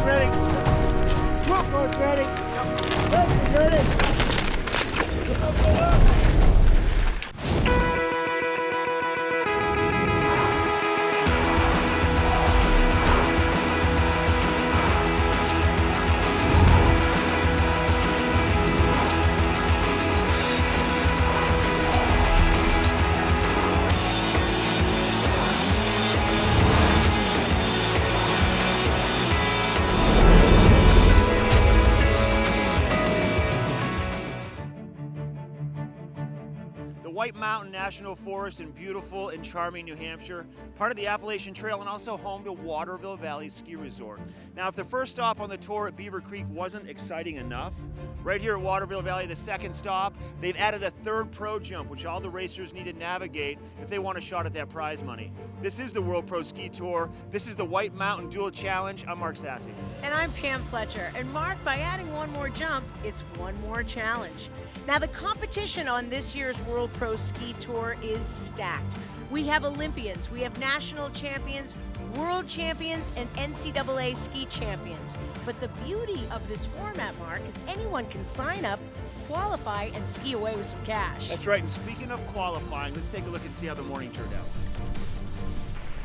ready. Come on, coach, ready. Yep. Ready. White Mountain National Forest in beautiful and charming New Hampshire, part of the Appalachian Trail and also home to Waterville Valley Ski Resort. Now, if the first stop on the tour at Beaver Creek wasn't exciting enough, right here at Waterville Valley, the second stop, they've added a third pro jump, which all the racers need to navigate if they want a shot at that prize money. This is the World Pro Ski Tour. This is the White Mountain Dual Challenge. I'm Mark Sassy. And I'm Pam Fletcher. And Mark, by adding one more jump, it's one more challenge. Now, the competition on this year's World Pro Ski Tour is stacked. We have Olympians, we have national champions, world champions, and NCAA ski champions. But the beauty of this format, Mark, is anyone can sign up, qualify, and ski away with some cash. That's right, and speaking of qualifying, let's take a look and see how the morning turned out.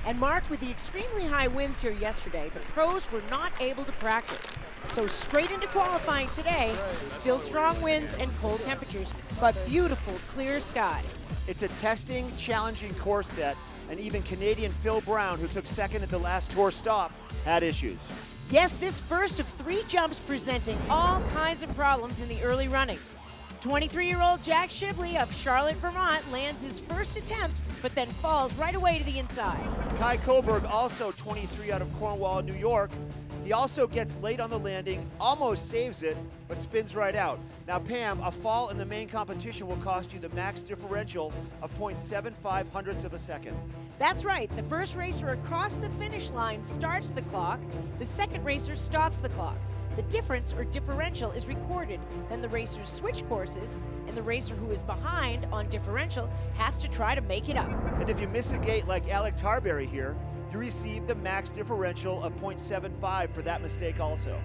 And Mark, with the extremely high winds here yesterday, the pros were not able to practice. So straight into qualifying today, still strong winds and cold temperatures, but beautiful clear skies. It's a testing, challenging course set, and even Canadian Phil Brown, who took second at the last tour stop, had issues. Yes, this first of 3 jumps presenting all kinds of problems in the early running. 23-year-old Jack Shibley of Charlotte, Vermont lands his first attempt, but then falls right away to the inside. Kai Koberg, also 23 out of Cornwall, New York. He also gets late on the landing, almost saves it, but spins right out. Now, Pam, a fall in the main competition will cost you the max differential of 0.75 hundredths of a second. That's right. The first racer across the finish line starts the clock. The second racer stops the clock. The difference or differential is recorded. Then the racers switch courses, and the racer who is behind on differential has to try to make it up. And if you miss a gate like Alec Tarberry here, you receive the max differential of 0.75 for that mistake also.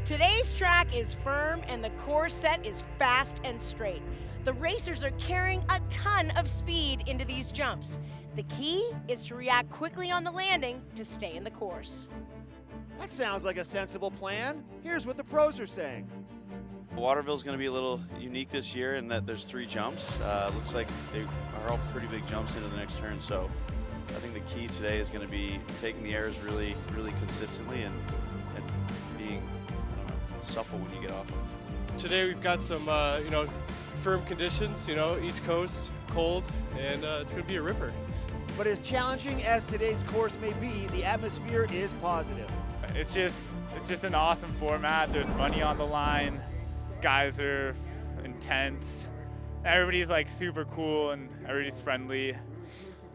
Today's track is firm and the course set is fast and straight. The racers are carrying a ton of speed into these jumps. The key is to react quickly on the landing to stay in the course. That sounds like a sensible plan. Here's what the pros are saying. Waterville's going to be a little unique this year in that there's 3 jumps. Looks like they are all pretty big jumps into the next turn, so I think the key today is going to be taking the airs really, really consistently and being supple when you get off them. Today we've got some, firm conditions, East Coast, cold, and it's going to be a ripper. But as challenging as today's course may be, the atmosphere is positive. It's just an awesome format. There's money on the line. Guys are intense. Everybody's like super cool and everybody's friendly.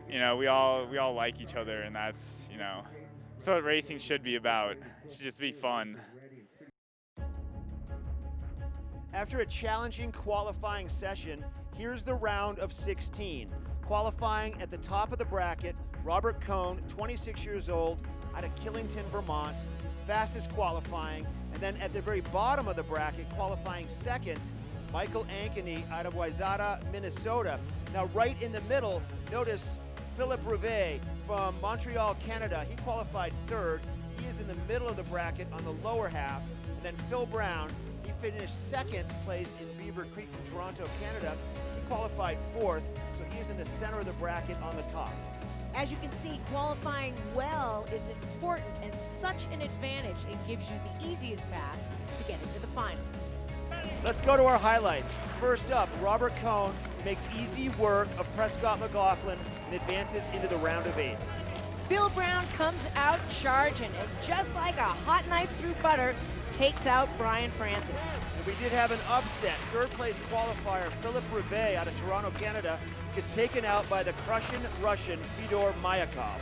We all like each other, and that's what racing should be about. It should just be fun. After a challenging qualifying session, here's the round of 16. Qualifying at the top of the bracket, Robert Cohn, 26 years old, out of Killington, Vermont, fastest qualifying. And then at the very bottom of the bracket, qualifying second, Michael Ankeny out of Wayzata, Minnesota. Now right in the middle, notice Philip Rivet from Montreal, Canada. He qualified third. He is in the middle of the bracket on the lower half. And then Phil Brown, he finished second place in Beaver Creek from Toronto, Canada. He qualified fourth, so he is in the center of the bracket on the top. As you can see, qualifying well is important and such an advantage. It gives you the easiest path to get into the finals. Let's go to our highlights. First up, Robert Cohn makes easy work of Prescott McLaughlin and advances into the round of 8. Phil Brown comes out charging and just like a hot knife through butter, takes out Brian Francis. And we did have an upset. Third place qualifier Philip Rivet out of Toronto, Canada, gets taken out by the Prussian Russian Fedor Mayakov.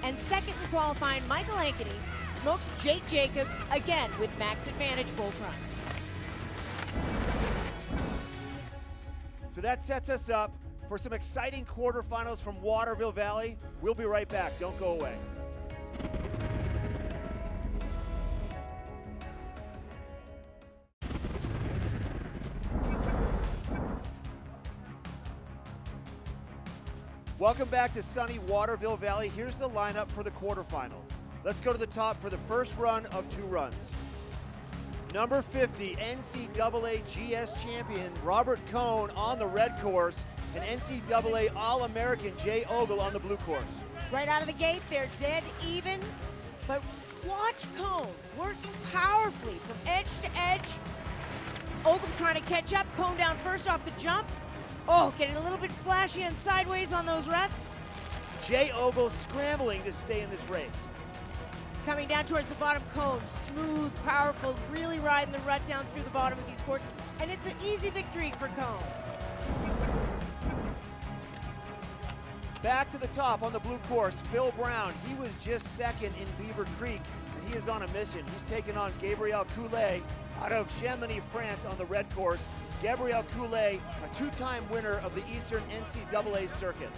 And second in qualifying, Michael Ankeny smokes Jake Jacobs again with max advantage both runs. So that sets us up for some exciting quarterfinals from Waterville Valley. We'll be right back. Don't go away. Welcome back to sunny Waterville Valley. Here's the lineup for the quarterfinals. Let's go to the top for the first run of 2 runs. Number 50, NCAA GS champion Robert Cohn on the red course, and NCAA All-American Jay Ogle on the blue course. Right out of the gate, they're dead even, but watch Cohn working powerfully from edge to edge. Ogle trying to catch up, Cohn down first off the jump. Oh, getting a little bit flashy and sideways on those ruts. Jay Ogle scrambling to stay in this race. Coming down towards the bottom, Cohn, smooth, powerful, really riding the rut down through the bottom of these courses, and it's an easy victory for Cohn. Back to the top on the blue course, Phil Brown. He was just second in Beaver Creek, and he is on a mission. He's taking on Gabriel Coulet out of Chamonix, France on the red course. Gabriel Coulet, a 2-time winner of the Eastern NCAA circuit.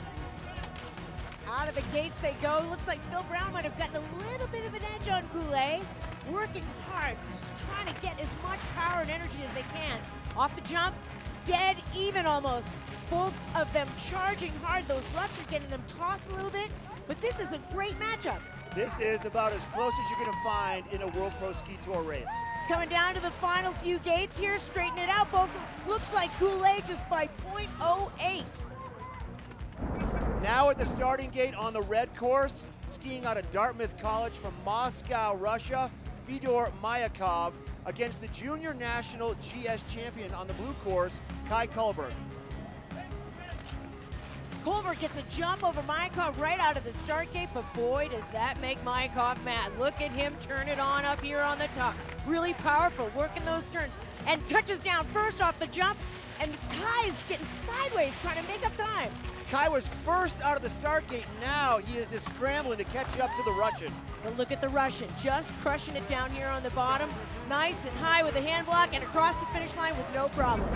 Out of the gates they go. Looks like Phil Brown might have gotten a little bit of an edge on Coulet. Working hard, just trying to get as much power and energy as they can. Off the jump, dead even almost. Both of them charging hard. Those ruts are getting them tossed a little bit, but this is a great matchup. This is about as close as you're going to find in a World Pro Ski Tour race. Coming down to the final few gates here, straighten it out. Both looks like Coulet just by .08. Now at the starting gate on the red course, skiing out of Dartmouth College from Moscow, Russia, Fedor Mayakov against the junior national GS champion on the blue course, Kai Kullberg. Kullberg gets a jump over Mayakov right out of the start gate, but boy, does that make Mayakov mad. Look at him turn it on up here on the top. Really powerful, working those turns, and touches down first off the jump, and Kai's getting sideways trying to make up time. Kai was first out of the start gate. Now he is just scrambling to catch up to the Russian. But look at the Russian, just crushing it down here on the bottom. Nice and high with a hand block and across the finish line with no problem.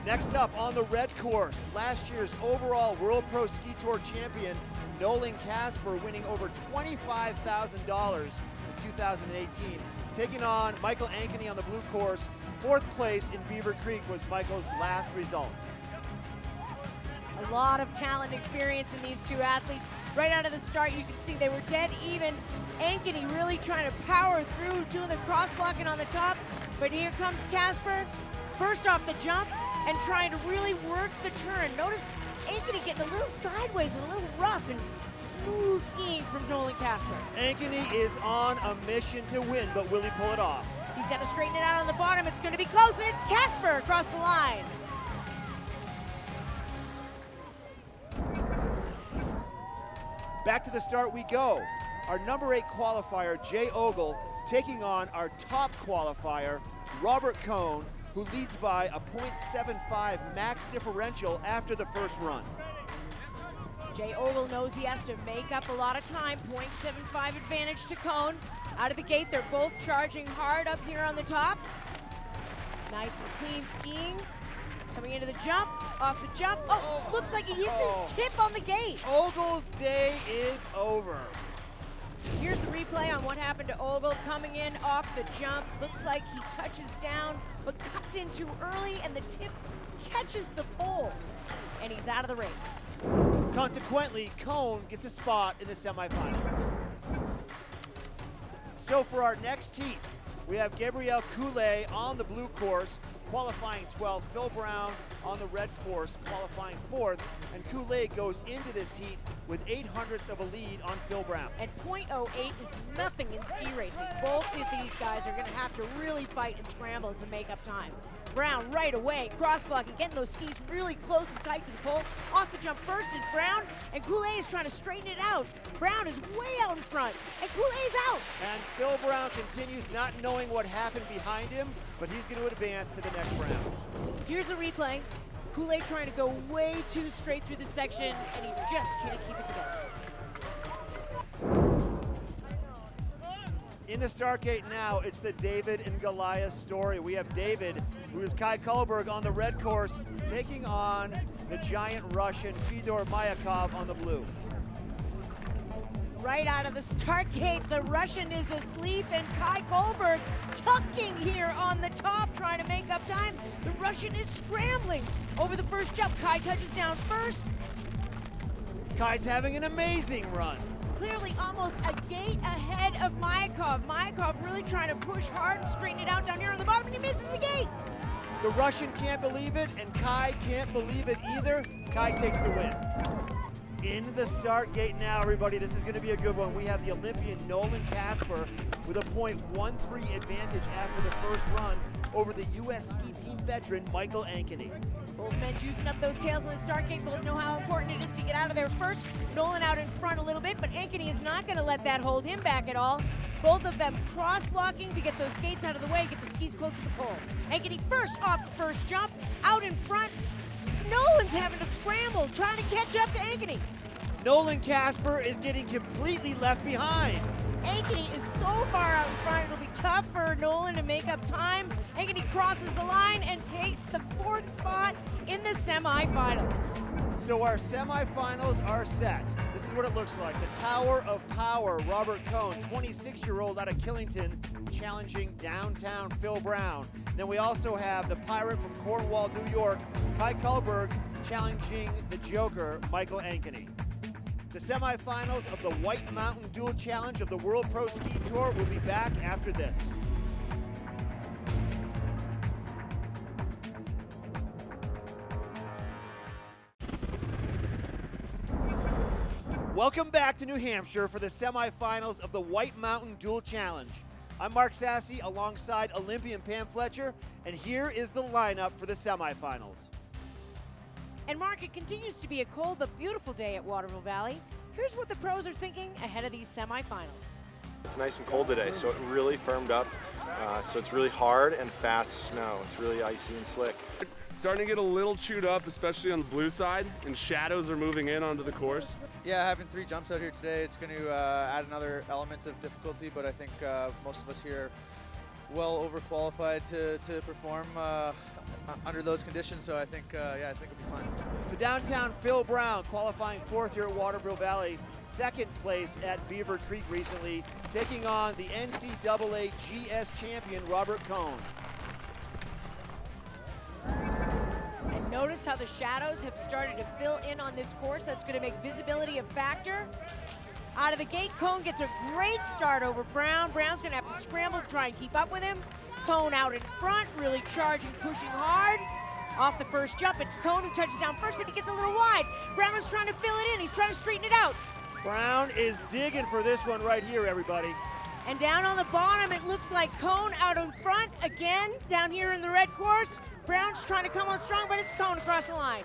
Next up on the red course, last year's overall World Pro Ski Tour champion, Nolan Casper, winning over $25,000 in 2018. Taking on Michael Ankeny on the blue course. 4th place in Beaver Creek was Michael's last result. A lot of talent and experience in these two athletes. Right out of the start, you can see they were dead even. Ankeny really trying to power through, doing the cross blocking on the top. But here comes Casper, first off the jump, and trying to really work the turn. Notice Ankeny getting a little sideways and a little rough, and smooth skiing from Nolan Casper. Ankeny is on a mission to win, but will he pull it off? He's got to straighten it out on the bottom. It's going to be close, and it's Casper across the line. Back to the start we go. Our number 8 qualifier, Jay Ogle, taking on our top qualifier, Robert Cohn, who leads by a .75 max differential after the first run. Jay Ogle knows he has to make up a lot of time. .75 advantage to Cohn. Out of the gate, they're both charging hard up here on the top. Nice and clean skiing. Coming into the jump, off the jump. Oh, looks like he hits his tip on the gate. Ogle's day is over. Here's the replay on what happened to Ogle coming in off the jump. Looks like he touches down, but cuts in too early, and the tip catches the pole, and he's out of the race. Consequently, Cohn gets a spot in the semifinal. So for our next heat, we have Gabriel Coulet on the blue course, qualifying 12th, Phil Brown on the red course, qualifying 4th, and Coulet goes into this heat with 0.08 of a lead on Phil Brown. And .08 is nothing in ski racing. Both of these guys are going to have to really fight and scramble to make up time. Brown right away, cross-blocking, getting those skis really close and tight to the pole. Off the jump first is Brown, and Coulet is trying to straighten it out. Brown is way out in front, and Coulet is out. And Phil Brown continues not knowing what happened behind him, but he's going to advance to the next round. Here's a replay. Coulet trying to go way too straight through the section, and he just can't keep it together. In the start gate now, it's the David and Goliath story. We have David, who is Kai Kullberg on the red course, taking on the giant Russian Fedor Mayakov on the blue. Right out of the start gate, the Russian is asleep, and Kai Kullberg tucking here on the top, trying to make up time. The Russian is scrambling over the first jump. Kai touches down first. Kai's having an amazing run. Clearly almost a gate ahead of Mayakov. Mayakov really trying to push hard and straighten it out down here on the bottom, and he misses the gate. The Russian can't believe it, and Kai can't believe it either. Kai takes the win. In the start gate now, everybody. This is going to be a good one. We have the Olympian Nolan Kasper with a .13 advantage after the first run over the U.S. ski team veteran Michael Ankeny. Both men juicing up those tails in the start gate. Both know how important it is to get out of there first. Nolan out in front a little bit, but Ankeny is not going to let that hold him back at all. Both of them cross-blocking to get those gates out of the way, get the skis close to the pole. Ankeny first off the first jump, out in front. Nolan's having to scramble, trying to catch up to Ankeny. Nolan Kasper is getting completely left behind. Ankeny is so far out in front, it'll be tough for Nolan to make up time. Ankeny crosses the line and takes the 4th spot in the semifinals. So our semifinals are set. This is what it looks like. The Tower of Power, Robert Cohn, 26-year-old out of Killington, challenging downtown Phil Brown. Then we also have the Pirate from Cornwall, New York, Kai Kullberg, challenging the Joker, Michael Ankeny. The semifinals of the White Mountain Dual Challenge of the World Pro Ski Tour will be back after this. Welcome back to New Hampshire for the semifinals of the White Mountain Dual Challenge. I'm Mark Sassy alongside Olympian Pam Fletcher, and here is the lineup for the semifinals. And Mark, it continues to be a cold but beautiful day at Waterville Valley. Here's what the pros are thinking ahead of these semifinals. It's nice and cold today, so it really firmed up. So it's really hard and fast snow. It's really icy and slick. Starting to get a little chewed up, especially on the blue side, and shadows are moving in onto the course. Yeah, having 3 jumps out here today, it's going to add another element of difficulty, but I think most of us here are well overqualified to perform under those conditions, so I think I think it'll be fine. So downtown Phil Brown, qualifying 4th year at Waterville Valley, 2nd place at Beaver Creek recently, taking on the NCAA GS champion Robert Cohn. And notice how the shadows have started to fill in on this course. That's going to make visibility a factor. Out of the gate, Cohn gets a great start over Brown. Brown's going to have to scramble to try and keep up with him. Cohn out in front, really charging, pushing hard. Off the first jump, it's Cohn who touches down first, but he gets a little wide. Brown is trying to fill it in. He's trying to straighten it out. Brown is digging for this one right here, everybody. And down on the bottom, it looks like Cohn out in front again, down here in the red course. Brown's trying to come on strong, but it's Cohn across the line.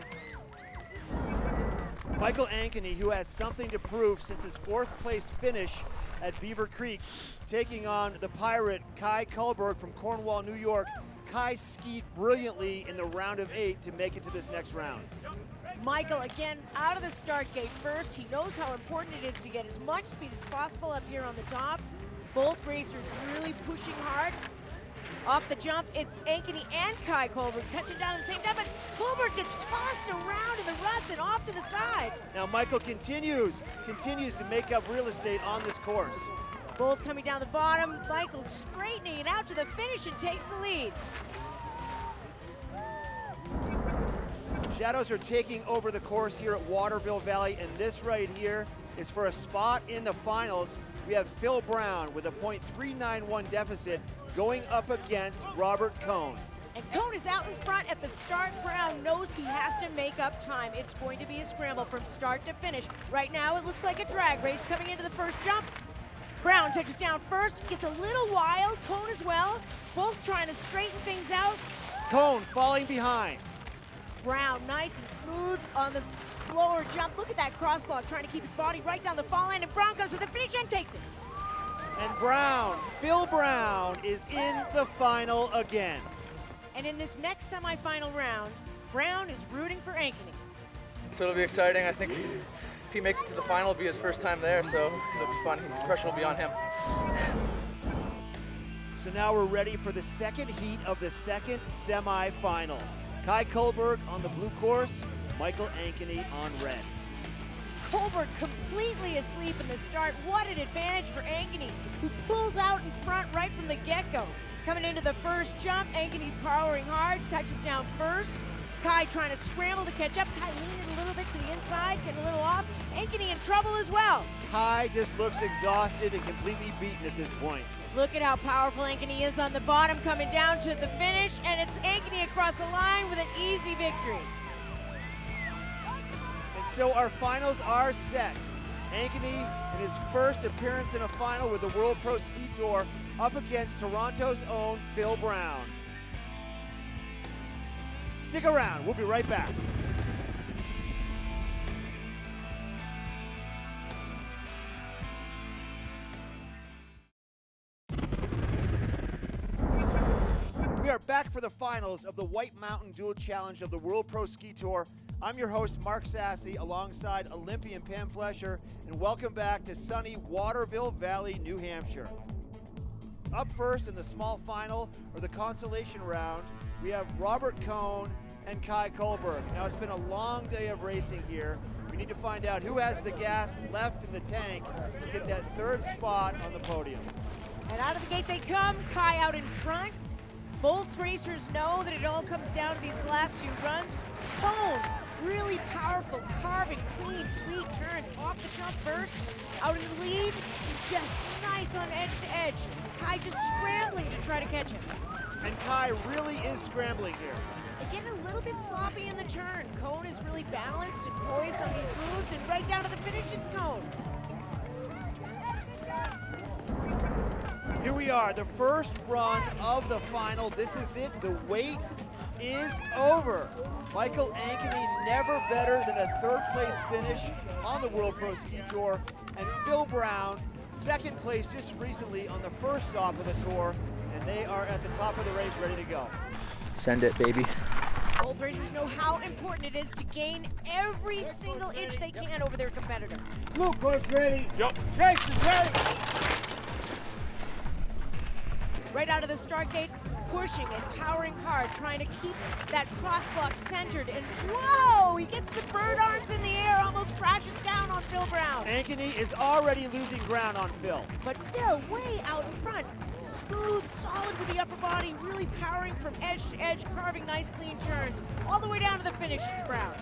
Michael Ankeny, who has something to prove since his 4th place finish at Beaver Creek, taking on the Pirate, Kai Kullberg from Cornwall, New York. Kai skied brilliantly in the round of 8 to make it to this next round. Michael, again, out of the start gate first. He knows how important it is to get as much speed as possible up here on the top. Both racers really pushing hard. Off the jump, it's Ankeny and Kai Kullberg touching down at the same time, but Kullberg gets tossed around in the ruts and off to the side. Now Michael continues to make up real estate on this course. Both coming down the bottom, Michael straightening it out to the finish and takes the lead. Shadows are taking over the course here at Waterville Valley, and this right here is for a spot in the finals. We have Phil Brown with a .391 deficit going up against Robert Cohn. And Cohn is out in front at the start. Brown knows he has to make up time. It's going to be a scramble from start to finish. Right now it looks like a drag race coming into the first jump. Brown touches down first, gets a little wild, Cohn as well, both trying to straighten things out. Cohn falling behind. Brown nice and smooth on the lower jump. Look at that crossblock, trying to keep his body right down the fall line, and Brown comes to the finish and takes it. And Brown, Phil Brown, is in the final again. And in this next semifinal round, Brown is rooting for Ankeny. So it'll be exciting. I think if he makes it to the final, it'll be his first time there, so it'll be fun. The pressure will be on him. So now we're ready for the second heat of the second semifinal. Kai Kullberg on the blue course, Michael Ankeny on red. Kullberg completely asleep in the start. What an advantage for Ankeny, who pulls out in front right from the get-go. Coming into the first jump, Ankeny powering hard, touches down first. Kai trying to scramble to catch up. Kai leaning a little bit to the inside, getting a little off. Ankeny in trouble as well. Kai just looks exhausted and completely beaten at this point. Look at how powerful Ankeny is on the bottom, coming down to the finish, and it's Ankeny across the line with an easy victory. And so our finals are set. Ankeny in his first appearance in a final with the World Pro Ski Tour up against Toronto's own Phil Brown. Stick around, we'll be right back. We are back for the finals of the White Mountain Dual Challenge of the World Pro Ski Tour. I'm your host, Mark Sassy, alongside Olympian Pam Flesher, and welcome back to sunny Waterville Valley, New Hampshire. Up first in the small final, or the consolation round, we have Robert Cohn and Kai Kohlberg. Now, it's been a long day of racing here. We need to find out who has the gas left in the tank to get that third spot on the podium. And out of the gate they come, Kai out in front. Both racers know that it all comes down to these last few runs. Cohn, really powerful, carving, clean, sweet turns off the jump first. Out in the lead, just nice on edge to edge. Kai just scrambling to try to catch him. And Kai really is scrambling here. They get a little bit sloppy in the turn. Cohn is really balanced and poised on these moves, and right down to the finish, it's Cohn. Here we are, the first run of the final. This is it, the wait is over. Michael Ankeny never better than a third place finish on the World Pro Ski Tour. And Phil Brown, second place just recently on the first stop of the tour. And they are at the top of the race ready to go. Send it, baby. Both racers know how important it is to gain every single inch they can over their competitor. Blue course ready. Yep. Race is ready. Right out of the start gate, pushing and powering hard, trying to keep that cross block centered. And whoa, he gets the bird arms in the air, almost crashes down on Phil Brown. Ankeny is already losing ground on Phil. But Phil way out in front, smooth, solid with the upper body, really powering from edge to edge, carving nice clean turns. All the way down to the finish, it's Brown.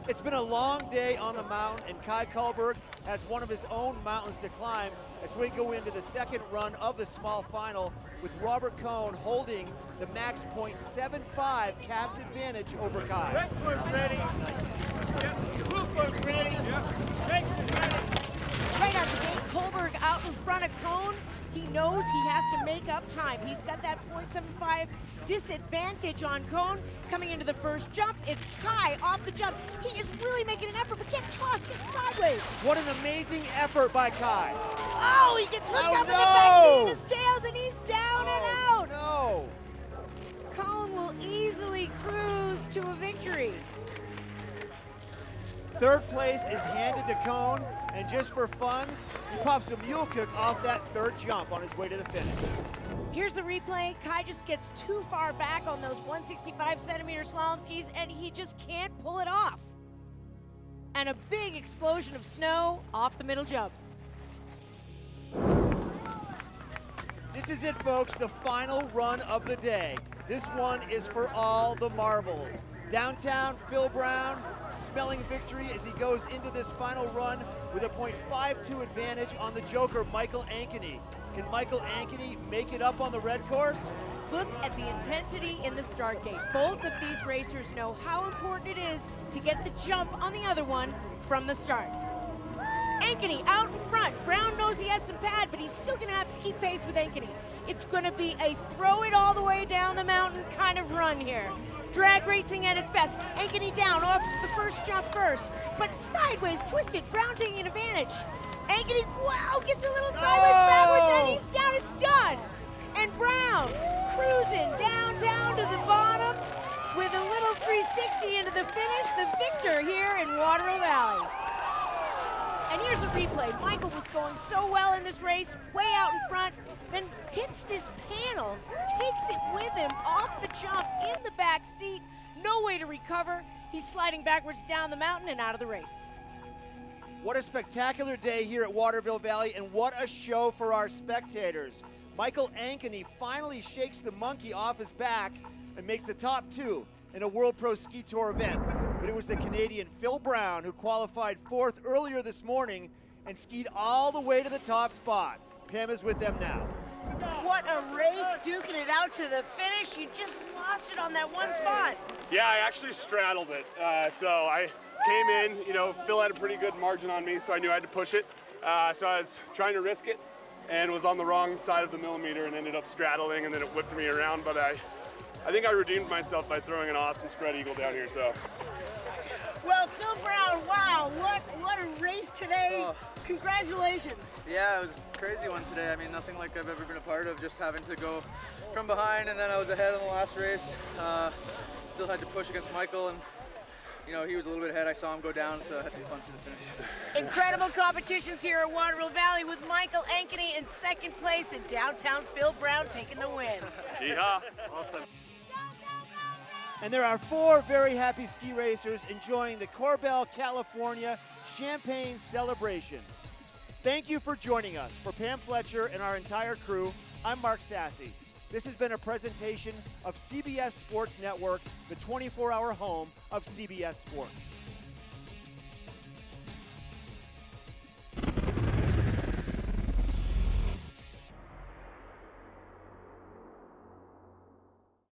It's been a long day on the mountain, and Kai Kohlberg has one of his own mountains to climb as we go into the second run of the small final with Robert Cohn holding the max point 7.5 capped advantage over Kai. Red course ready. Yep. Blue course ready. Yep. Race is ready. Right out the gate, Kohlberg out in front of Cohn. He knows he has to make up time. He's got that .75 disadvantage on Cohn. Coming into the first jump, it's Kai off the jump. He is really making an effort, but get tossed, get sideways. What an amazing effort by Kai. Oh, he gets hooked Oh, up in the no! back seat of his tails, and he's down and out. No. Cohn will easily cruise to a victory. Third place is handed to Cohn, and just for fun, he pops a mule cook off that third jump on his way to the finish. Here's the replay. Kai just gets too far back on those 165-centimeter slalom skis, and he just can't pull it off. And a big explosion of snow off the middle jump. This is it, folks, the final run of the day. This one is for all the marbles. Downtown, Phil Brown smelling victory as he goes into this final run with a .52 advantage on the joker, Michael Ankeny. Can Michael Ankeny make it up on the red course? Look at the intensity in the start gate. Both of these racers know how important it is to get the jump on the other one from the start. Ankeny out in front. Brown knows he has some pad, but he's still gonna have to keep pace with Ankeny. It's gonna be a throw it all the way down the mountain kind of run here. Drag racing at its best. Ankeny down off the first jump first, but sideways twisted. Brown taking advantage. Ankeny, wow, gets a little sideways backwards, and he's down. It's done. And Brown cruising down to the bottom with a little 360 into the finish. The victor here in Waterville Valley. And here's a replay. Michael was going so well in this race, way out in front, then hits this panel, takes it with him off the jump in the back seat. No way to recover. He's sliding backwards down the mountain and out of the race. What a spectacular day here at Waterville Valley, and what a show for our spectators. Michael Ankeny finally shakes the monkey off his back and makes the top two. in a World Pro Ski Tour event, but it was the Canadian Phil Brown who qualified 4th earlier this morning and skied all the way to the top spot. Pam is with them now. What a race, duking it out to the finish. You just lost it on that one spot. Yeah, I actually straddled it. So I came in, Phil had a pretty good margin on me, so I knew I had to push it. So I was trying to risk it and was on the wrong side of the millimeter and ended up straddling, and then it whipped me around. But I think I redeemed myself by throwing an awesome spread eagle down here. So. Well, Phil Brown, wow, what a race today. Oh. Congratulations. Yeah, it was a crazy one today. I mean, nothing like I've ever been a part of, just having to go from behind, and then I was ahead in the last race. Still had to push against Michael, and he was a little bit ahead. I saw him go down, so I had some fun to the finish. Incredible competitions here at Waterville Valley with Michael Ankeny in second place and downtown Phil Brown taking the win. Yeehaw. Awesome. And there are 4 very happy ski racers enjoying the Corbel, California Champagne celebration. Thank you for joining us. For Pam Fletcher and our entire crew, I'm Mark Sassy. This has been a presentation of CBS Sports Network, the 24-hour home of CBS Sports.